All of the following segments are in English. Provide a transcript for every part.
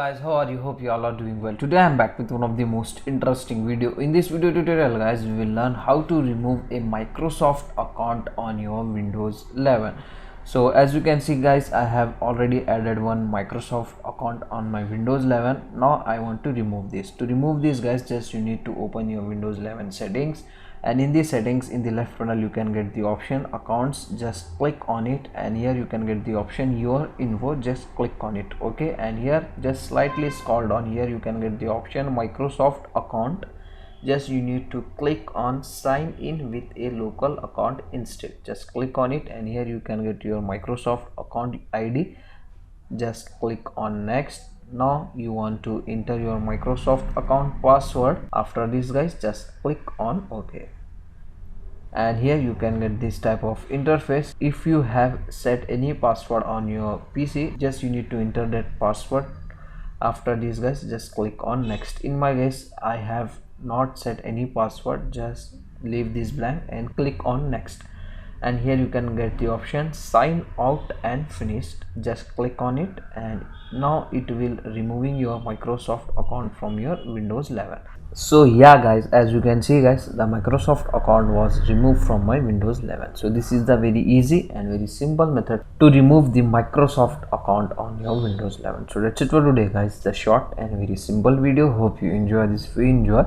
guys, how are you? Hope you all are doing well. Today I am back with one of the most interesting video. In this video tutorial guys, we will learn how to remove a Microsoft account on your Windows 11. So as you can see guys, I have already added one Microsoft account on my Windows 11. Now I want to remove this. To remove this guys, just you need to open your Windows 11 settings, and in the settings in the left panel you can get the option accounts. Just click on it, and here you can get the option your info. Just click on it. Okay, and here just slightly scroll down. Here you can get the option Microsoft account. Just you need to click on sign in with a local account instead. Just click on it, and here you can get your Microsoft account ID. Just click on next. Now you want to enter your Microsoft account password. After this guys, just click on OK, and here you can get this type of interface. If you have set any password on your PC, just you need to enter that password. After this guys, just click on next. In my case, I have not set any password. Just leave this blank and click on next, and here you can get the option sign out and finished. Just click on it, and now it will removing your Microsoft account from your Windows 11. So yeah guys, as you can see guys, the Microsoft account was removed from my Windows 11. So this is the very easy and very simple method to remove the Microsoft account on your Windows 11. So that's it for today guys, the short and very simple video. Hope you enjoy this. If you enjoy,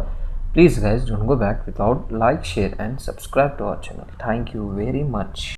please guys don't go back without like, share and subscribe to our channel. Thank you very much.